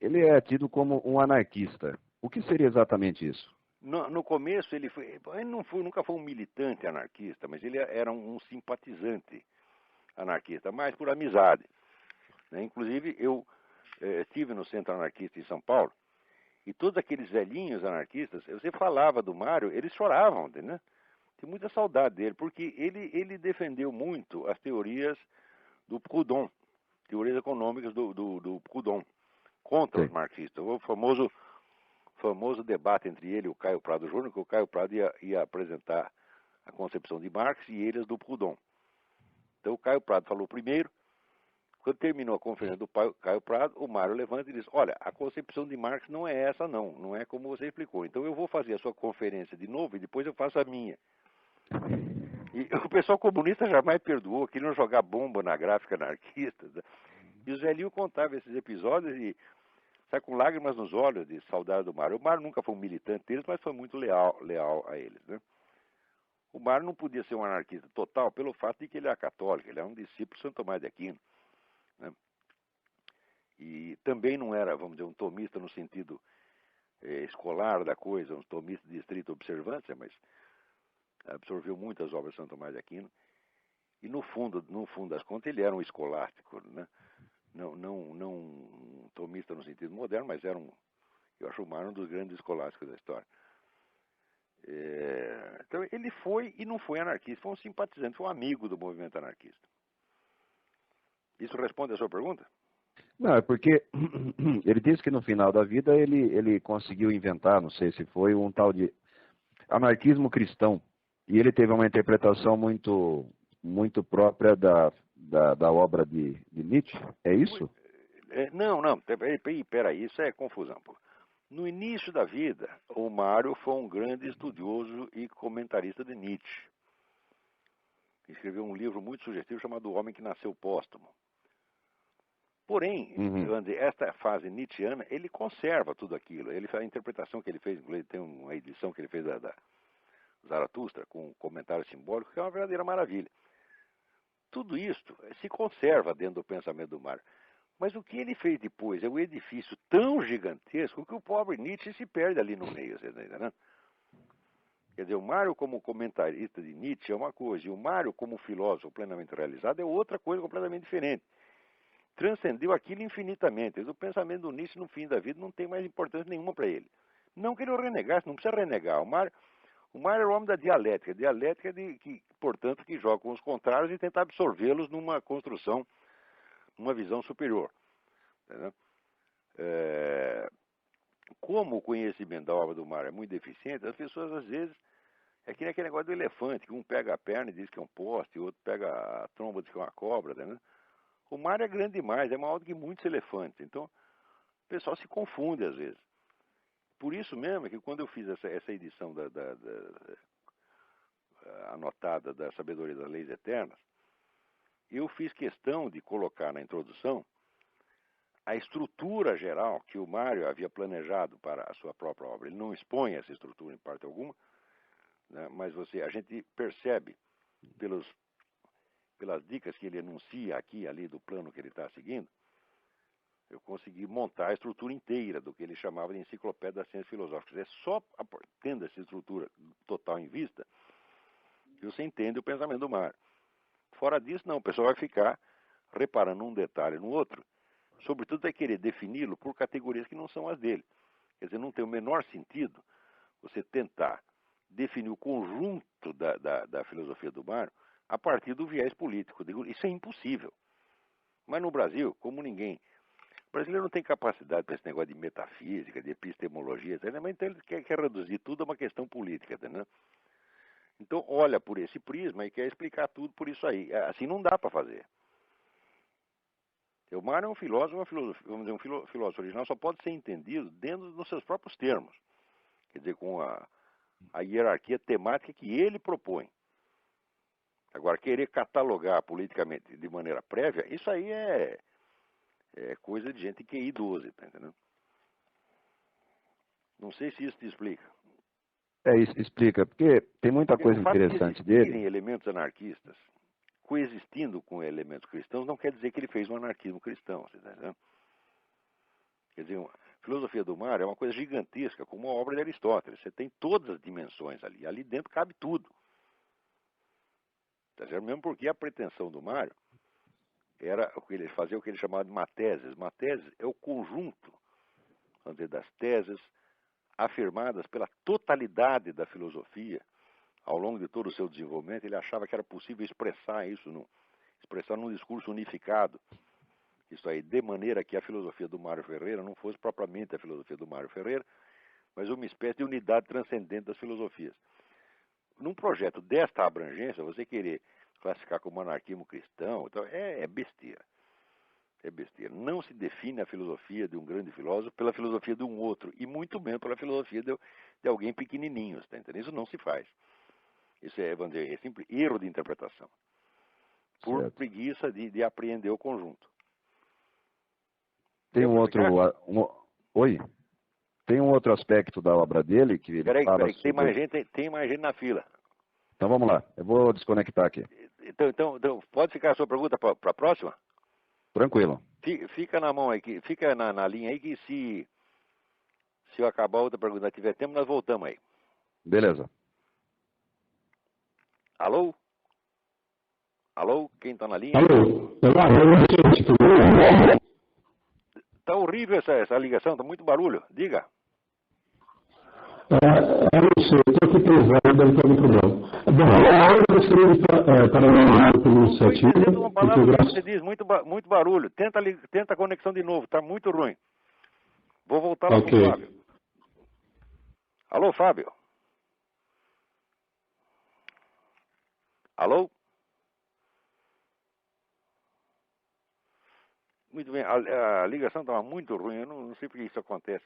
ele é tido como um anarquista. O que seria exatamente isso? No começo ele nunca foi um militante anarquista, mas ele era um simpatizante anarquista, mais por amizade. Né? Inclusive, eu estive no Centro Anarquista em São Paulo, e todos aqueles velhinhos anarquistas, você falava do Mário, eles choravam, né? Tem muita saudade dele, porque ele defendeu muito as teorias do Proudhon, teorias econômicas do Proudhon, contra os Sim. marxistas. O famoso debate entre ele e o Caio Prado Júnior, que o Caio Prado ia apresentar a concepção de Marx e eles do Proudhon. Então o Caio Prado falou primeiro. Quando terminou a conferência do Caio Prado, o Mário levanta e diz, olha, a concepção de Marx não é essa não é como você explicou. Então eu vou fazer a sua conferência de novo e depois eu faço a minha. E o pessoal comunista jamais perdoou, queriam jogar bomba na gráfica anarquista. Né? E o Zé Lio contava esses episódios e sai com lágrimas nos olhos de saudade do Mário. O Mário nunca foi um militante deles, mas foi muito leal a eles. Né? O Mário não podia ser um anarquista total pelo fato de que ele era católico, ele era um discípulo de Santo Tomás de Aquino. Né? E também não era, vamos dizer, um tomista no sentido escolar da coisa, um tomista de estrita observância, mas absorveu muitas obras de Santo Tomás de Aquino. E no fundo das contas, ele era um escolástico, né? Não um tomista no sentido moderno, mas era eu acho o Mário um dos grandes escolásticos da história. Então ele foi e não foi anarquista, foi um simpatizante, foi um amigo do movimento anarquista. Isso responde a sua pergunta? Não, é porque ele disse que no final da vida ele conseguiu inventar, não sei se foi, um tal de anarquismo cristão. E ele teve uma interpretação muito própria da obra de Nietzsche, é isso? Não, peraí, isso é confusão. Pô. No início da vida, o Mário foi um grande estudioso e comentarista de Nietzsche. Escreveu um livro muito sugestivo chamado O Homem que Nasceu Póstumo. Porém, esta fase nietzschiana, ele conserva tudo aquilo. A interpretação que ele fez, tem uma edição que ele fez da Zaratustra, com um comentário simbólico, que é uma verdadeira maravilha. Tudo isso se conserva dentro do pensamento do Mário. Mas o que ele fez depois é um edifício tão gigantesco que o pobre Nietzsche se perde ali no meio, você está entendendo? Quer dizer, o Mário como comentarista de Nietzsche é uma coisa, e o Mário como filósofo plenamente realizado é outra coisa completamente diferente. Transcendeu aquilo infinitamente. O pensamento do Nietzsche no fim da vida não tem mais importância nenhuma para ele. Não que ele o renegasse, não precisa renegar. O Mário era o homem da dialética. Dialética portanto, que joga com os contrários e tenta absorvê-los numa construção, numa visão superior. Entendeu? Como o conhecimento da obra do Mário é muito deficiente, as pessoas às vezes É que nem aquele negócio do elefante, que um pega a perna e diz que é um poste, o outro pega a tromba e diz que é uma cobra, né? O mar é grande demais, é maior do que muitos elefantes. Então, o pessoal se confunde às vezes. Por isso mesmo é que quando eu fiz essa edição anotada da Sabedoria das Leis Eternas, eu fiz questão de colocar na introdução a estrutura geral que o Mário havia planejado para a sua própria obra. Ele não expõe essa estrutura em parte alguma, né, mas a gente percebe pelas dicas que ele enuncia aqui e ali do plano que ele está seguindo, eu consegui montar a estrutura inteira do que ele chamava de Enciclopédia das Ciências Filosóficas. É só tendo essa estrutura total em vista que você entende o pensamento do Mário. Fora disso, não, o pessoal vai ficar reparando um detalhe no outro, sobretudo vai querer defini-lo por categorias que não são as dele. Quer dizer, não tem o menor sentido você tentar definir o conjunto da filosofia do Mário a partir do viés político. Isso é impossível. Mas no Brasil, como ninguém... O brasileiro não tem capacidade para esse negócio de metafísica, de epistemologia, mas então ele quer reduzir tudo a uma questão política, entendeu? Então olha por esse prisma e quer explicar tudo por isso aí. Assim não dá para fazer. O Mário é um filósofo, vamos dizer, um filósofo original só pode ser entendido dentro dos seus próprios termos. Quer dizer, com a hierarquia temática que ele propõe. Agora, querer catalogar politicamente de maneira prévia, isso aí é coisa de gente que é idosa, tá entendendo? Não sei se isso te explica. Isso explica, porque tem muita coisa interessante dele. Elementos anarquistas coexistindo com elementos cristãos não quer dizer que ele fez um anarquismo cristão, você tá entendendo? Quer dizer, a filosofia do Mário é uma coisa gigantesca, como a obra de Aristóteles. Você tem todas as dimensões ali. Ali dentro cabe tudo. Tá certo? Mesmo porque a pretensão do Mário era fazer o que ele chamava de mateses. Mateses é o conjunto, vamos dizer, das teses afirmadas pela totalidade da filosofia ao longo de todo o seu desenvolvimento. Ele achava que era possível expressar isso, expressar num discurso unificado. Isso aí, de maneira que a filosofia do Mário Ferreira não fosse propriamente a filosofia do Mário Ferreira, mas uma espécie de unidade transcendente das filosofias. Num projeto desta abrangência, você querer classificar como anarquismo cristão, então é besteira. É besteira. Não se define a filosofia de um grande filósofo pela filosofia de um outro, e muito menos pela filosofia de alguém pequenininho, está entendendo? Isso não se faz. Isso vamos dizer, é simples erro de interpretação. Por preguiça de apreender o conjunto. Tem Oi? Tem um outro aspecto da obra dele que ele fala peraí, sobre... tem mais gente na fila. Então vamos lá, eu vou desconectar aqui. Então pode ficar a sua pergunta para a próxima? Tranquilo. Fica na mão aí, fica na linha aí que se eu acabar a outra pergunta tiver tempo, nós voltamos aí. Beleza. Alô? Alô? Quem está na linha? Alô? Está horrível essa ligação, está muito barulho. Diga. Eu não sei, estou aqui pesado, deve ter algum problema. Bom, eu gostaria de parabenizar pelo iniciativa. Uma palavra que você diz, muito barulho. Tenta a conexão de novo, está muito ruim. Vou voltar lá para o Fábio. Alô, Fábio? Alô? Muito bem, a ligação estava muito ruim, eu não sei por que isso acontece.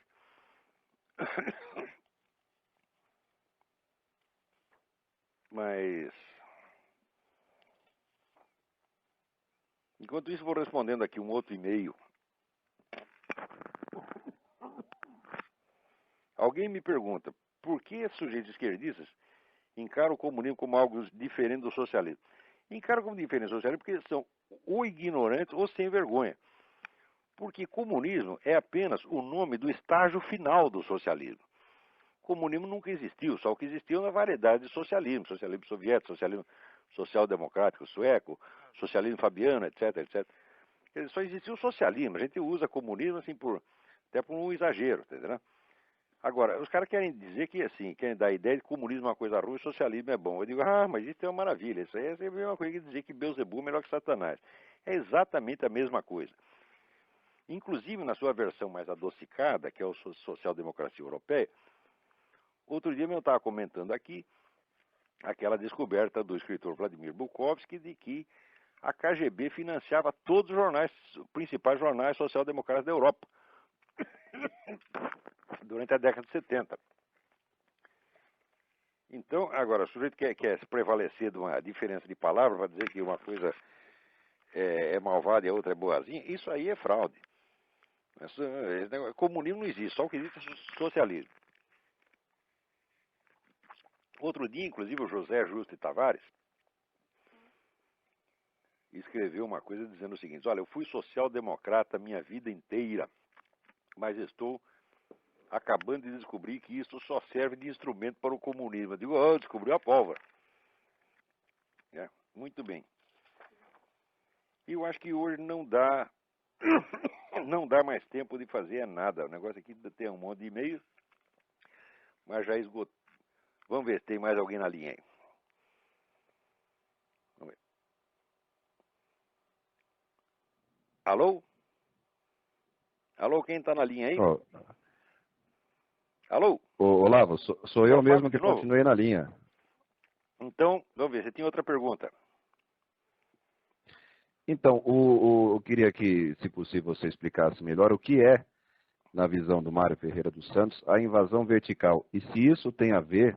Mas, enquanto isso, vou respondendo aqui um outro e-mail. Alguém me pergunta, por que sujeitos esquerdistas encaram o comunismo como algo diferente do socialismo? Encaram como diferente do socialismo porque são ou ignorantes ou sem vergonha. Porque comunismo é apenas o nome do estágio final do socialismo. Comunismo nunca existiu, só o que existiu é uma variedade de socialismo. Socialismo soviético, socialismo social-democrático sueco, socialismo fabiano, etc, etc. Só existiu o socialismo. A gente usa comunismo assim até por um exagero, entendeu? Agora, os caras querem dizer que assim, querem dar a ideia de que comunismo é uma coisa ruim e socialismo é bom. Eu digo, mas isso é uma maravilha. Isso aí é a mesma coisa que dizer que Beelzebub é melhor que Satanás. É exatamente a mesma coisa. Inclusive, na sua versão mais adocicada, que é a social-democracia europeia, outro dia eu estava comentando aqui aquela descoberta do escritor Vladimir Bukovsky de que a KGB financiava todos os jornais, os principais jornais social-democratas da Europa, durante a década de 70. Então, agora, o sujeito quer se prevalecer de uma diferença de palavras, vai dizer que uma coisa é malvada e a outra é boazinha, isso aí é fraude. Comunismo não existe, só o que existe é socialismo. Outro dia, inclusive, o José Justo de Tavares escreveu uma coisa dizendo o seguinte: olha, eu fui social-democrata minha vida inteira, mas estou acabando de descobrir que isso só serve de instrumento para o comunismo. Eu digo, descobriu a pólvora. Muito bem. E eu acho que hoje não dá mais tempo de fazer nada. O negócio aqui tem um monte de e-mails, mas já esgotou. Vamos ver se tem mais alguém na linha aí. Vamos ver. Alô? Alô, quem está na linha aí? Oh. Alô? Olavo, sou eu mesmo que continuei na linha. Então, vamos ver, você tinha outra pergunta. Então, eu queria que, se possível, você explicasse melhor o que é, na visão do Mário Ferreira dos Santos, a invasão vertical. E se isso tem a ver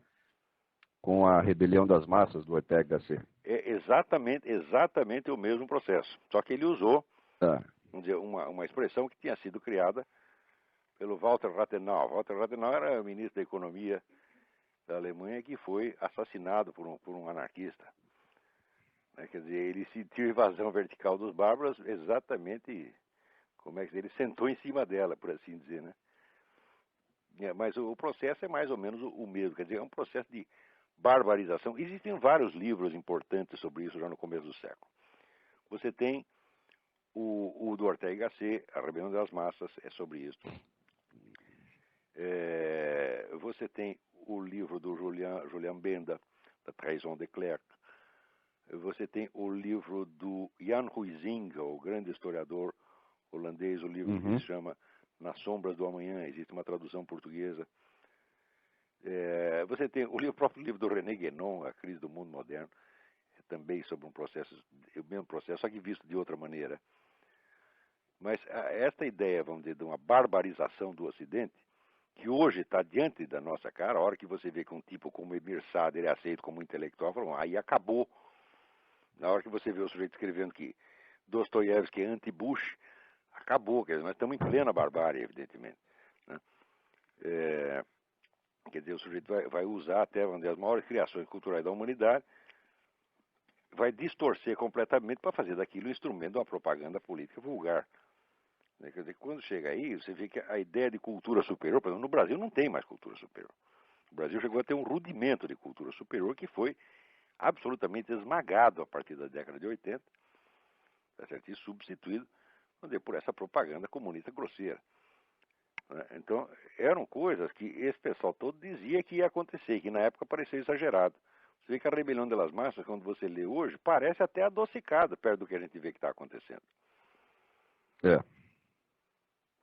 com a rebelião das massas do Ortega Gasset. É exatamente o mesmo processo. Só que ele usou, vamos dizer, uma expressão que tinha sido criada pelo Walter Rathenau. Walter Rathenau era ministro da Economia da Alemanha que foi assassinado por um anarquista. Quer dizer, ele sentiu a invasão vertical dos bárbaros exatamente como é que ele sentou em cima dela, por assim dizer, né? Mas o processo é mais ou menos o mesmo, quer dizer, é um processo de barbarização. Existem vários livros importantes sobre isso já no começo do século. Você tem o do Ortega Gasset, A Rebelião das Massas, é sobre isso. Você tem o livro do Julian Benda, da Trahison de Klerk. Você tem o livro do Jan Huizinga, o grande historiador holandês, o livro que se chama Nas Sombras do Amanhã, existe uma tradução portuguesa. Você tem o próprio livro do René Guénon, A Crise do Mundo Moderno, também sobre o mesmo processo, só que visto de outra maneira. Mas esta ideia, vamos dizer, de uma barbarização do Ocidente, que hoje está diante da nossa cara, a hora que você vê que um tipo como Emir Sader é aceito como intelectual, aí acabou. Na hora que você vê o sujeito escrevendo que Dostoiévski é anti-Bush, acabou. Quer dizer, nós estamos em plena barbárie, evidentemente. Né? Quer dizer, o sujeito vai usar até uma das maiores criações culturais da humanidade, vai distorcer completamente para fazer daquilo um instrumento de uma propaganda política vulgar. Quer dizer, quando chega aí, você vê que a ideia de cultura superior, por exemplo, no Brasil não tem mais cultura superior. O Brasil chegou a ter um rudimento de cultura superior que foi absolutamente esmagado a partir da década de 80, tá certo? E substituído por essa propaganda comunista grosseira. Então, eram coisas que esse pessoal todo dizia que ia acontecer, que na época parecia exagerado. Você vê que a rebelião das massas, quando você lê hoje, parece até adocicada perto do que a gente vê que está acontecendo.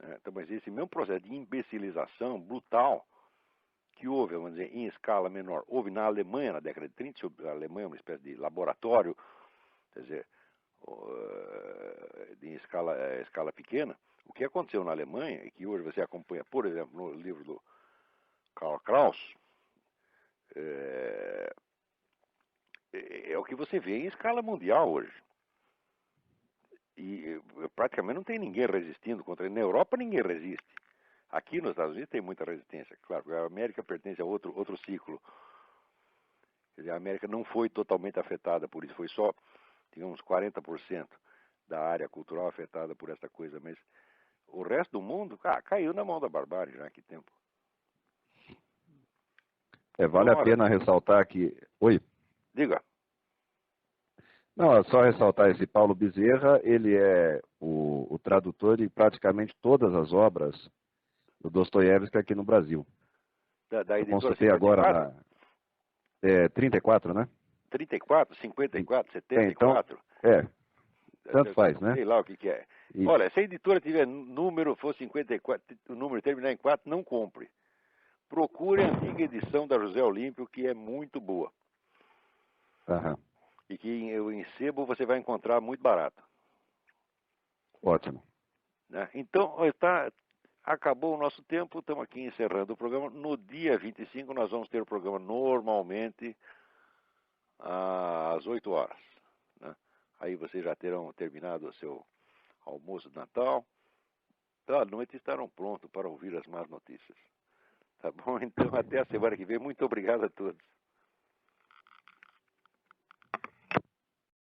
Então, mas esse mesmo processo de imbecilização brutal que houve, vamos dizer, em escala menor, houve na Alemanha na década de 30, a Alemanha é uma espécie de laboratório, quer dizer, em escala pequena. O que aconteceu na Alemanha, e que hoje você acompanha, por exemplo, no livro do Karl Kraus, é o que você vê em escala mundial hoje. E praticamente não tem ninguém resistindo contra ele. Na Europa ninguém resiste. Aqui nos Estados Unidos tem muita resistência. Claro, a América pertence a outro ciclo. Quer dizer, a América não foi totalmente afetada por isso. Foi só, digamos, 40% da área cultural afetada por essa coisa. Mas o resto do mundo, caiu na mão da barbárie já há que tempo. Vale a pena ressaltar que... Oi? Diga. Não, é só ressaltar esse Paulo Bezerra, ele é o tradutor de praticamente todas as obras do Dostoiévski aqui no Brasil. Da editora consultei 54? Agora na 34, né? 34, 54, 74? Então, tanto faz, né? Sei lá o que é. E... Olha, se a editora tiver número, for 54, o número terminar em 4, não compre. Procure a antiga edição da José Olímpio, que é muito boa. Aham. E que em sebo você vai encontrar muito barato. Ótimo. Né? Então, acabou o nosso tempo, estamos aqui encerrando o programa. No dia 25 nós vamos ter o programa normalmente às 8 horas. Né? Aí vocês já terão terminado o seu almoço de Natal. À noite estarão prontos para ouvir as más notícias. Tá bom? Então, até a semana que vem. Muito obrigado a todos.